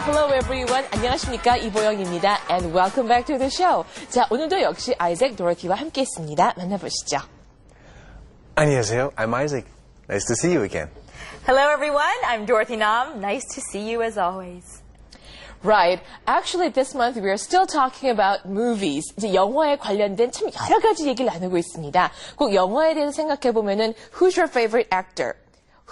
Hello everyone. 안녕하십니까? 이보영입니다. And welcome back to the show. 자, 오늘도 역시 아이작 도로티와 함께했습니다. 만나보시죠. 안녕하세요. I'm Isaac. Nice to see you again. Hello everyone, I'm Dorothy Nam. Nice to see you as always. Right. Actually, this month we are still talking about movies. 이제 영화에 관련된 참 여러 가지 얘기를 나누고 있습니다. 꼭 영화에 대해서 생각해 보면은 Who's your favorite actor?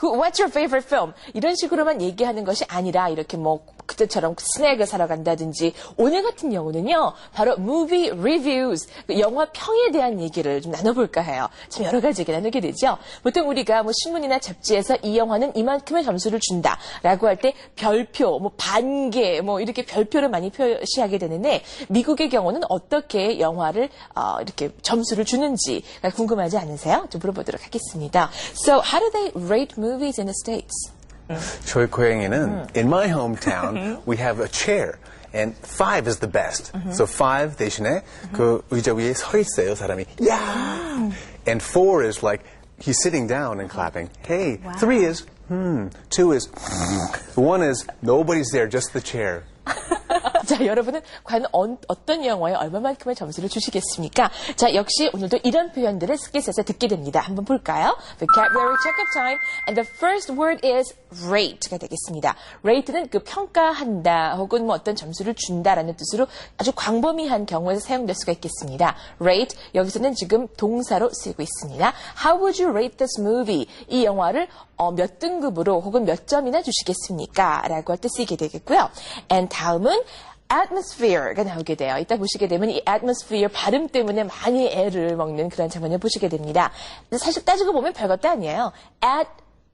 What's your favorite film? 이런 식으로만 얘기하는 것이 아니라 이렇게 뭐 그때처럼 스낵을 사러 간다든지 오늘 같은 경우는요. 바로 movie reviews, 영화 평에 대한 얘기를 좀 나눠볼까 해요. 참 여러 가지 얘기 나누게 되죠. 보통 우리가 뭐 신문이나 잡지에서 이 영화는 이만큼의 점수를 준다라고 할 때 별표, 뭐 반개, 뭐 이렇게 별표를 많이 표시하게 되는데 미국의 경우는 어떻게 영화를 이렇게 점수를 주는지가 궁금하지 않으세요? 좀 물어보도록 하겠습니다. So how do they rate movies in the States? 저희 고향에는 in my hometown we have a chair and 5 is the best. So 5 대신에 그 의자 위에 서 있어요 사람이. Yeah. And 4 is like he's sitting down and clapping. Hey. Wow. 3 is 2 is 1 is nobody's there, just the chair. 자, 여러분은 과연 어떤 영화에 얼마만큼의 점수를 주시겠습니까? 자, 역시 오늘도 이런 표현들을 스킷에서 듣게 됩니다. 한번 볼까요? Vocabulary check-up time. And the first word is rate가 되겠습니다. rate는 그 평가한다 혹은 뭐 어떤 점수를 준다라는 뜻으로 아주 광범위한 경우에서 사용될 수가 있겠습니다. rate, 여기서는 지금 동사로 쓰이고 있습니다. How would you rate this movie? 이 영화를 몇 등급으로 혹은 몇 점이나 주시겠습니까? 라고 할 때 쓰이게 되겠고요. And 다음은 atmosphere가 나오게 돼요. 이따 보시게 되면 이 atmosphere 발음 때문에 많이 애를 먹는 그런 장면을 보시게 됩니다. 근데 사실 따지고 보면 별것도 아니에요.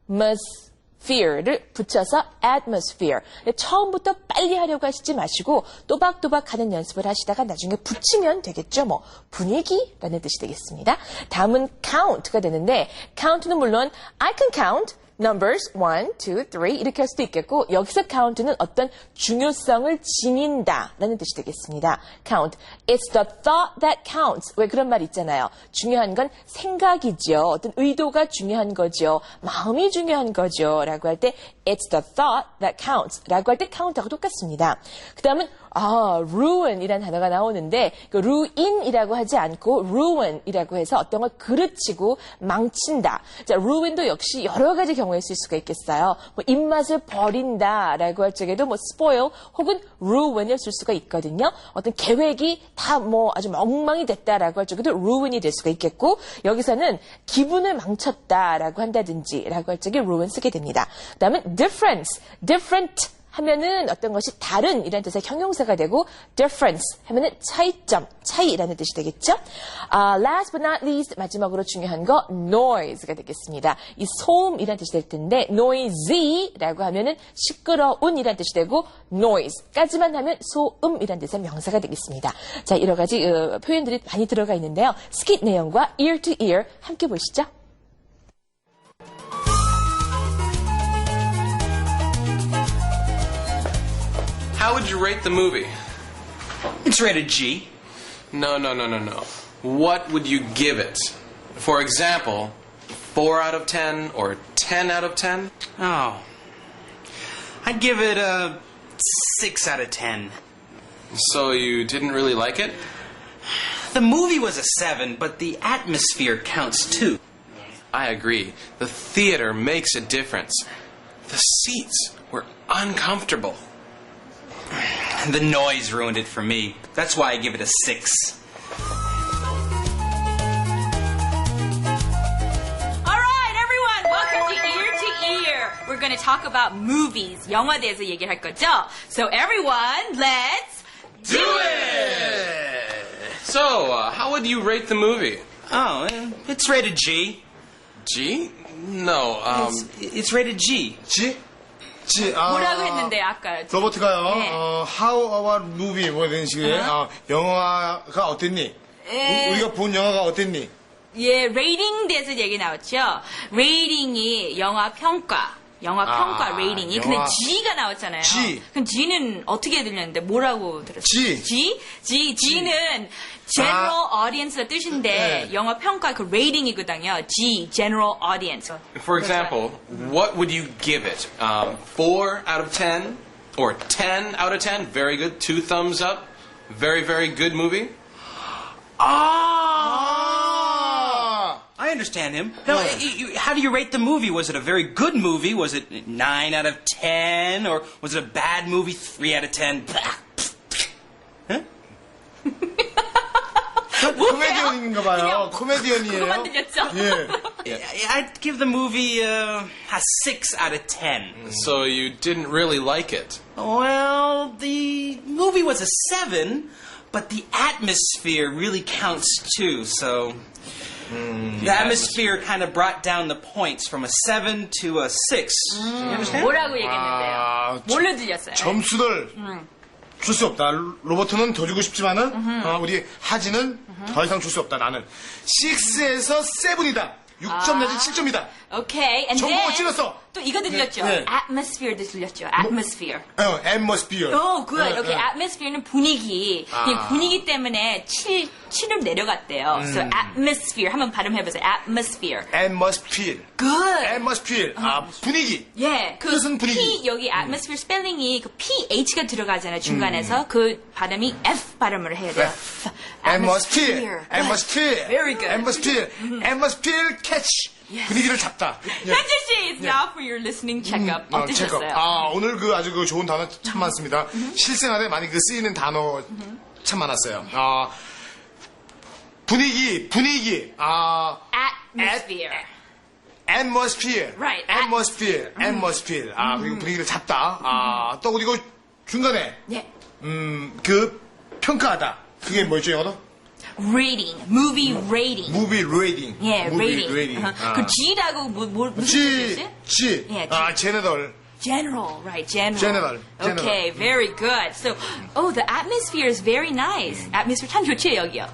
atmosphere를 붙여서 atmosphere. 근데 처음부터 빨리 하려고 하시지 마시고 또박또박 하는 연습을 하시다가 나중에 붙이면 되겠죠. 뭐 분위기라는 뜻이 되겠습니다. 다음은 count가 되는데 count는 물론 I can count numbers 1, 2, 3 이렇게 할 수도 있겠고 여기서 count는 어떤 중요성을 지닌다 라는 뜻이 되겠습니다. count. It's the thought that counts. 왜 그런 말 있잖아요. 중요한 건 생각이죠. 어떤 의도가 중요한 거죠. 마음이 중요한 거죠. 라고 할 때 It's the thought that counts. 라고 할 때 count하고 똑같습니다. 그 다음은 ruin이라는 단어가 나오는데 그 ruin이라고 하지 않고 ruin이라고 해서 어떤 걸 그르치고 망친다. 자, ruin도 역시 여러 가지 경우에 쓸 수가 있겠어요. 뭐 입맛을 버린다라고 할 적에도 뭐 spoil 혹은 ruin을 쓸 수가 있거든요. 어떤 계획이 다 뭐 아주 엉망이 됐다라고 할 적에도 ruin이 될 수가 있겠고 여기서는 기분을 망쳤다라고 한다든지라고 할 적에 ruin 쓰게 됩니다. 그다음에 difference, different 하면은 어떤 것이 다른 이라는 뜻의 형용사가 되고 difference 하면은 차이점, 차이라는 뜻이 되겠죠. Last but not least 마지막으로 중요한 거 noise가 되겠습니다. 이 소음이라는 뜻이 될 텐데 noisy라고 하면은 시끄러운이라는 뜻이 되고 noise까지만 하면 소음이라는 뜻의 명사가 되겠습니다. 자, 여러 가지 표현들이 많이 들어가 있는데요. 스킷 내용과 ear to ear 함께 보시죠. How would you rate the movie? It's rated G. No. What would you give it? For example, 4 out of 10 or 10 out of 10? Oh. I'd give it a 6 out of 10. So you didn't really like it? The movie was a 7, but the atmosphere counts too. I agree. The theater makes a difference. The seats were uncomfortable. The noise ruined it for me. That's why I give it a 6. All right, everyone, welcome to Ear to Ear. We're going to talk about movies. 영화에 대해서 얘기할 거죠? So everyone, let's Do it! So, how would you rate the movie? Oh, it's rated G. G? No, It's rated G. G? 뭐라고 했는데 아까 로버트가요. 네. How about movie 뭐 이런 식의 영화가 어땠니? 우리가 본 영화가 어땠니? 예, 레이팅 대해서 얘기 나왔죠. 레이팅이 영화 평가 레이팅이. 근데 영화. G가 나왔잖아요. G. 그럼 G는 어떻게 들렸는데 뭐라고 들었어요? G. G는 general audience의 뜻인데 네. 영화 평가 그 레이팅이거든요. G, general audience. For example, what would you give it? 4 out of 10? Or 10 out of 10, very good. 2 thumbs up, very, very good movie. I understand him. Now, how do you rate the movie? Was it a very good movie? Was it 9 out of 10? Or was it a bad movie, 3 out of 10? Huh? 코미디언인가 봐요. 코미디언이에요. 그거만 들렸죠? 예. I'd give the movie a 6 out of 10. So you didn't really like it. Well, the movie was a 7, but the atmosphere really counts too, so... the atmosphere kind of brought down the points from a 7 to a 6. You understand? 뭐라고 얘기했는데요? 뭘로 들렸어요? 점수를 줄 수 없다. 로버트는 더 주고 싶지만은 우리 하지는 더 이상 줄 수 없다. 나는 6에서 7이다. 6점 내지 7점이다. Okay, and 전공을 then 찍었어. 또 이거 들렸죠? 네. Atmosphere도 들렸죠? Atmosphere. atmosphere. Oh, good. Okay, atmosphere는 분위기. 이 분위기 때문에 7을 내려갔대요. So atmosphere 한번 발음해보세요. Atmosphere. atmosphere. Good. atmosphere. 분위기. 예, 그 뜻은 분위기. P 여기 atmosphere 스펠링이 그 PH가 들어가잖아요 중간에서 그 발음이 F 발음을 해야 돼요. atmosphere. atmosphere. Very good. atmosphere. atmosphere catch. 분위기를 잡다. 현주 씨, it's now for your listening checkup. 어떠셨어요? 체크업. 오늘 그 아주 그 좋은 단어 참 많습니다. 실생활에 많이 그 쓰이는 단어 참 많았어요. 분위기. Atmosphere. atmosphere. Right. atmosphere. atmosphere. 그리고 분위기를 잡다. 또 그리고 중간에 예. 그 평가하다. 그게 뭐였죠, 영어로? Rating, movie rating. movie rating. 예, movie rating. rating. 그 G라고 무슨 G. 뜻이지? 예, G. general. General, right? General. General. Okay, very good. So, the atmosphere is very nice. Atmosphere 참 좋지 여기요.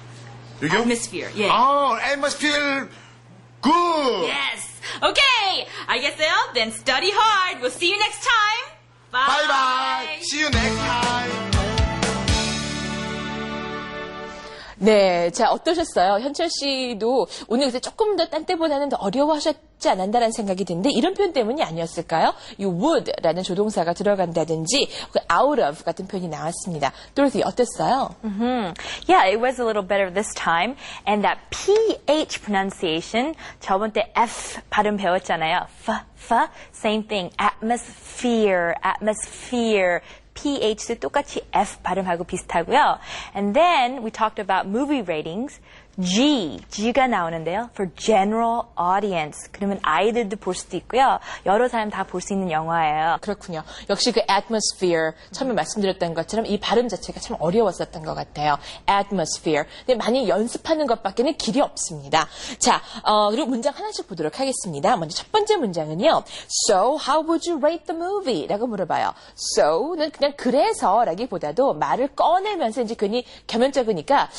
여기요? Atmosphere, 예. atmosphere. good. Yes. Okay, 알겠어요? Then study hard. We'll see you next time. Bye. Bye bye. See you next time. 네, 자 어떠셨어요? 현철 씨도 오늘 그래서 조금 더 딴 때보다는 더 어려워하셨지 않았나라는 생각이 드는데 이런 표현 때문이 아니었을까요? 이 would라는 조동사가 들어간다든지 out of 같은 표현이 나왔습니다. Dorothy 어땠어요? Yeah, it was a little better this time. And that PH pronunciation, 저번 때 F 발음 배웠잖아요. Same thing. Atmosphere. PH도 똑같이 F 발음하고 비슷하고요. And then we talked about movie ratings. G가 나오는데요. For general audience. 그러면 아이들도 볼 수도 있고요. 여러 사람 다 볼 수 있는 영화예요. 그렇군요. 역시 그 atmosphere 처음에 말씀드렸던 것처럼 이 발음 자체가 참 어려웠었던 것 같아요. atmosphere. 근데 많이 연습하는 것밖에는 길이 없습니다. 자, 그리고 문장 하나씩 보도록 하겠습니다. 먼저 첫 번째 문장은요. So, how would you rate the movie? 라고 물어봐요. So는 그냥 그래서라기보다도 말을 꺼내면서 이제 괜히 겸연쩍으니까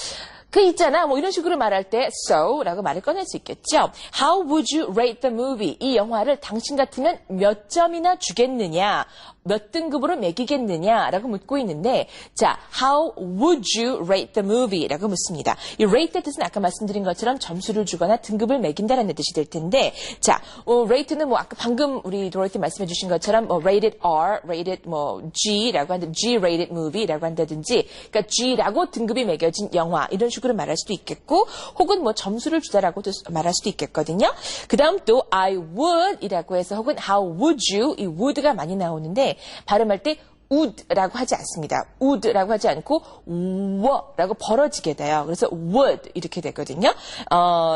그 있잖아 뭐 이런 식으로 말할 때 so라고 말을 꺼낼 수 있겠죠. How would you rate the movie? 이 영화를 당신 같으면 몇 점이나 주겠느냐? 몇 등급으로 매기겠느냐라고 묻고 있는데 자, how would you rate the movie? 라고 묻습니다. 이 rate의 뜻은 아까 말씀드린 것처럼 점수를 주거나 등급을 매긴다라는 뜻이 될 텐데 자, rate는 뭐 아까 방금 우리 도로티 말씀해 주신 것처럼 뭐 rated R, rated 뭐 G라고 한다, G rated movie라고 한다든지 그러니까 G라고 등급이 매겨진 영화 이런 식으로 말할 수도 있겠고 혹은 뭐 점수를 주다라고도 말할 수도 있겠거든요. 그 다음 또 I would 이라고 해서 혹은 how would you 이 would가 많이 나오는데 발음할 때 would라고 하지 않습니다. would라고 하지 않고 were라고 벌어지게 돼요. 그래서 would 이렇게 되거든요.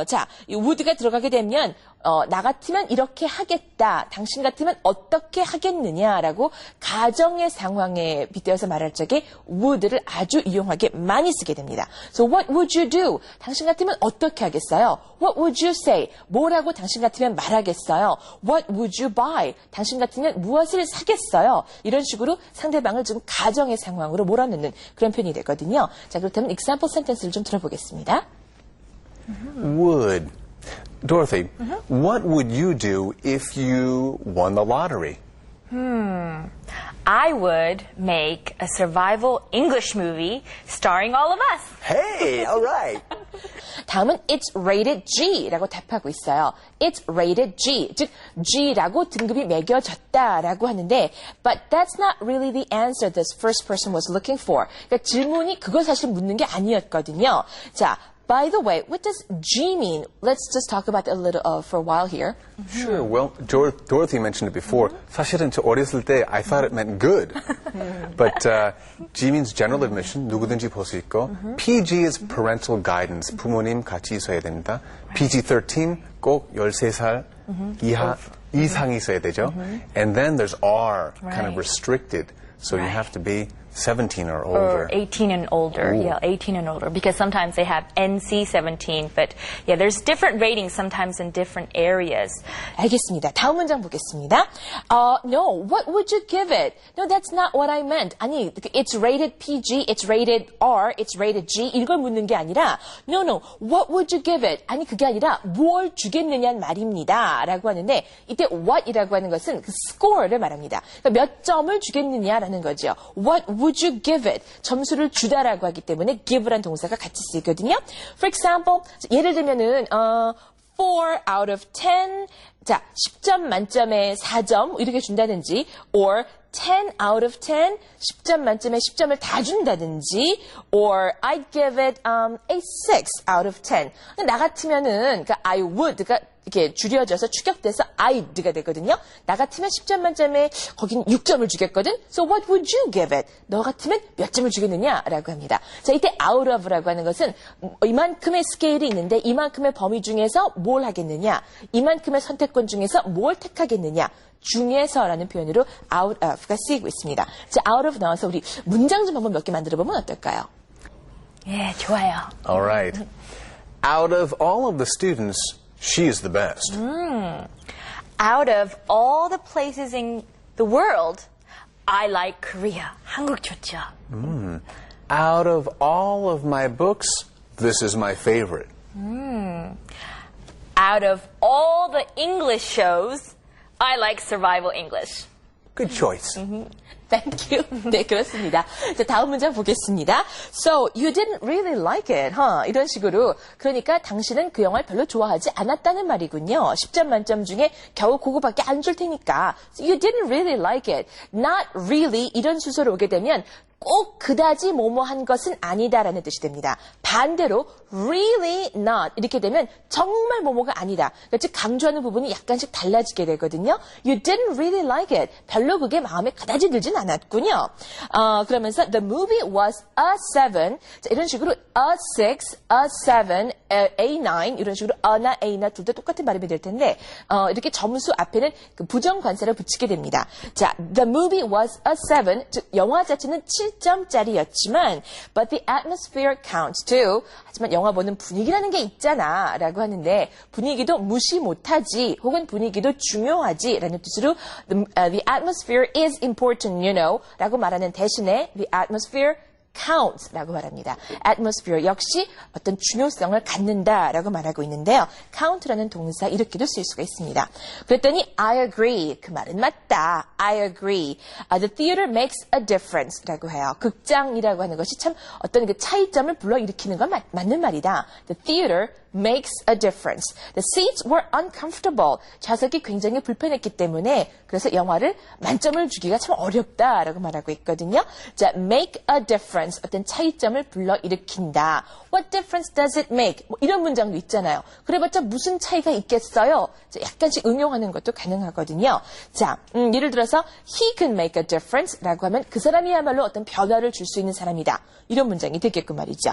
자, 이 would가 들어가게 되면 나 같으면 이렇게 하겠다. 당신 같으면 어떻게 하겠느냐라고 가정의 상황에 빗대어서 말할 적에 would를 아주 이용하게 많이 쓰게 됩니다. So what would you do? 당신 같으면 어떻게 하겠어요? What would you say? 뭐라고 당신 같으면 말하겠어요? What would you buy? 당신 같으면 무엇을 사겠어요? 이런 식으로 상대방을 좀 가정의 상황으로 몰아넣는 그런 표현이 되거든요. 자, 그렇다면 example sentence를 좀 들어보겠습니다. Would. Dorothy, what would you do if you won the lottery? I would make a survival English movie starring all of us. Hey, all right. 다음은 it's rated G라고 답하고 있어요. It's rated G, 즉 G라고 등급이 매겨졌다라고 하는데 but that's not really the answer this first person was looking for. 그러니까 질문이 그걸 사실 묻는 게 아니었거든요. 자, by the way, what does G mean? Let's just talk about it a little for a while here. Sure. Well, Dorothy mentioned it before. 사실은 저 어렸을 때 I thought it meant good. But G means general admission. 누구든지 볼 수 있고. PG is parental guidance. 부모님 같이 있어야 됩니다. PG-13 꼭 13살 이상이 있어야 되죠. And then there's R, kind of restricted. So you have to be 17 or older. Or 18 and older. Ooh. Yeah, 18 and older. Because sometimes they have NC 17. But yeah, there's different ratings sometimes in different areas. 알겠습니다. 다음 문장 보겠습니다. No, what would you give it? No, that's not what I meant. 아니, it's rated PG, it's rated R, it's rated G 이걸 묻는 게 아니라 no, what would you give it? 아니, 그게 아니라 뭘 주겠느냐는 말입니다. 라고 하는데 이때 what이라고 하는 것은 그 score를 말합니다. 그러니까 몇 점을 주겠느냐라는 거죠. What would you give it? 점수를 주다라고 하기 때문에 give란 동사가 같이 쓰이거든요. For example, 예를 들면은 4 out of 10, 자, 10점 만점에 4점 이렇게 준다든지 or 10 out of 10, 10점 만점에 10점을 다 준다든지 or I'd give it a 6 out of 10. 나 같으면은 그러니까 I would가 이렇게 줄여져서 축약돼서 I'd가 되거든요. 나 같으면 10점 만점에 거긴 6점을 주겠거든. So what would you give it? 너 같으면 몇 점을 주겠느냐라고 합니다. 자, 이때 out of라고 하는 것은 이만큼의 스케일이 있는데 이만큼의 범위 중에서 뭘 하겠느냐, 이만큼의 선택권 중에서 뭘 택하겠느냐. 중에서라는 표현으로 out of가 쓰이고 있습니다. 자, out of 나와서 우리 문장 좀 한번 몇 개 만들어 보면 어떨까요? 예, 좋아요. All right. Out of all of the students, she is the best. Out of all the places in the world, I like Korea. 한국 좋죠. Out of all of my books, this is my favorite. Out of all the English shows, I like Survival English. Good choice. Thank you. 네, 그렇습니다. 자, 다음 문장 보겠습니다. So, you didn't really like it, huh? 이런 식으로. 그러니까 당신은 그 영화를 별로 좋아하지 않았다는 말이군요. 10점 만점 중에 겨우 그거밖에 안 줄 테니까. So you didn't really like it. Not really 이런 순서로 오게 되면 꼭 그다지 뭐뭐한 것은 아니다라는 뜻이 됩니다. 반대로 really not 이렇게 되면 정말 뭐뭐가 아니다. 그러니까 즉 강조하는 부분이 약간씩 달라지게 되거든요. You didn't really like it. 별로 그게 마음에 그다지 들진 않았군요. 그러면서 the movie was a 7. 자, 이런 식으로 a 6, a 7, a 9 이런 식으로 a나 a나 둘 다 똑같은 발음이 될 텐데 이렇게 점수 앞에는 그 부정관사를 붙이게 됩니다. 자, the movie was a 7. 즉 영화 자체는 7점짜리였지만 but the atmosphere counts too. 하지만 영화 보는 분위기라는 게 있잖아 라고 하는데 분위기도 무시 못하지 혹은 분위기도 중요하지 라는 뜻으로 the atmosphere is important, you know 라고 말하는 대신에 the atmosphere counts 라고 말합니다. atmosphere 역시 어떤 중요성을 갖는다라고 말하고 있는데요. count라는 동사 이렇게도 쓸 수가 있습니다. 그랬더니 I agree. 그 말은 맞다. I agree. The theater makes a difference 라고 해요. 극장이라고 하는 것이 참 어떤 그 차이점을 불러일으키는 건 맞는 말이다. The theater makes a difference. The seats were uncomfortable. 좌석이 굉장히 불편했기 때문에 그래서 영화를 만점을 주기가 참 어렵다라고 말하고 있거든요. 자, make a difference. 어떤 차이점을 불러일으킨다. What difference does it make? 뭐 이런 문장도 있잖아요. 그래봤자 무슨 차이가 있겠어요? 자, 약간씩 응용하는 것도 가능하거든요. 자, 예를 들어서 he can make a difference 라고 하면 그 사람이야말로 어떤 변화를 줄 수 있는 사람이다. 이런 문장이 되겠군 말이죠.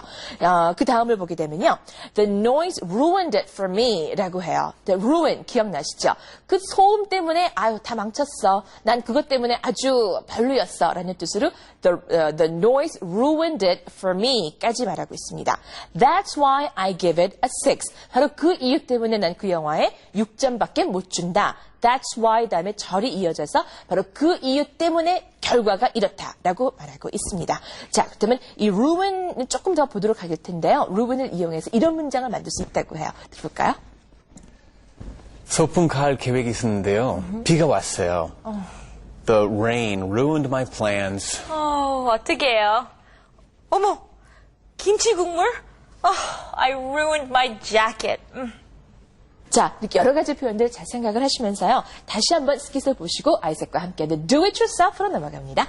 그 다음을 보게 되면요. The noise ruined it for me 라고 해요. The ruin 기억나시죠? 그 소음 때문에 아유 다 망쳤어. 난 그것 때문에 아주 별로였어 라는 뜻으로 the noise ruined it for me 까지 말하고 있습니다. That's why I give it a 6. 바로 그 이유 때문에 난 그 영화에 6점밖에 못 준다. That's why 다음에 절이 이어져서 바로 그 이유 때문에 결과가 이렇다라고 말하고 있습니다. 자, 그렇다면 이 ruin을 조금 더 보도록 할 텐데요. ruin을 이용해서 이런 문장을 만들 수 있다고 해요. 들어볼까요? 소풍 갈 계획이 있었는데요. 비가 왔어요. The rain ruined my plans. 어떡해요. 어머, 김치 국물? I ruined my jacket. 자, 이렇게 여러 가지 표현들 잘 생각을 하시면서요. 다시 한번 스킷을 보시고 아이색과 함께 The Do It Yourself로 넘어갑니다.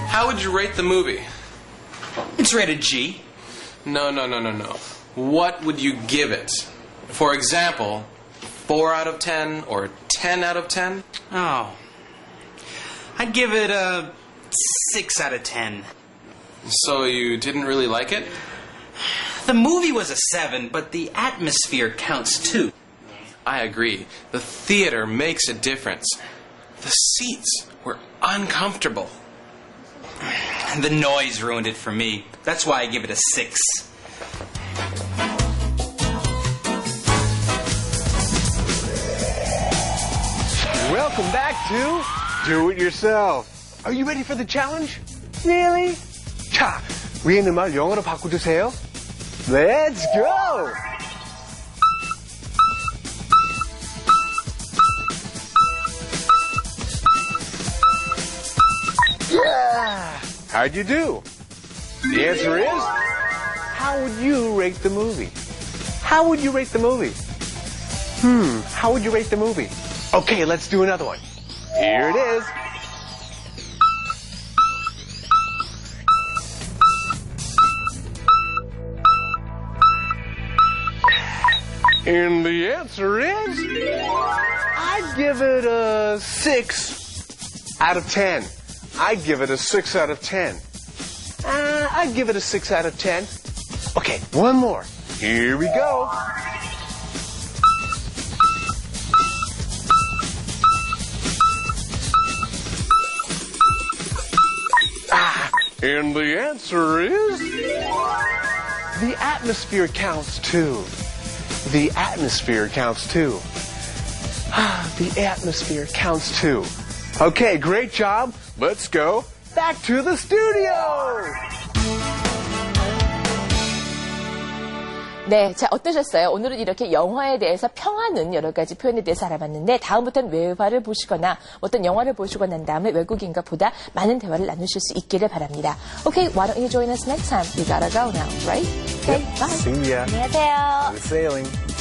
How would you rate the movie? It's rated G. No. What would you give it? For example, 4 out of 10 or 10 out of 10? Oh. I'd give it a 6 out of 10. So you didn't really like it? The movie was a 7, but the atmosphere counts too. I agree. The theater makes a difference. The seats were uncomfortable. The noise ruined it for me. That's why I give it a 6. Welcome back to Do It Yourself. Are you ready for the challenge? Really? 자, 위에 있는 말 영어로 바꿔주세요. Let's go! Yeah! How'd you do? The answer is, how would you rate the movie? How would you rate the movie? How would you rate the movie? Okay, let's do another one. Here it is. And the answer is, I'd give it a 6 out of 10. I'd give it a 6 out of 10. I'd give it a 6 out of 10. Okay, one more. Here we go. And the answer is, the atmosphere counts too. The atmosphere counts too. The atmosphere counts too. Okay, great job. Let's go back to the studio. 네, 자 어떠셨어요? 오늘은 이렇게 영화에 대해서 평하는 여러 가지 표현에 대해서 알아봤는데 다음부터는 외화를 보시거나 어떤 영화를 보시고 난 다음에 외국인과 보다 많은 대화를 나누실 수 있기를 바랍니다. Okay, why don't you join us next time? We gotta go now, right? Okay, bye. See ya. 안녕하세요. Good sailing.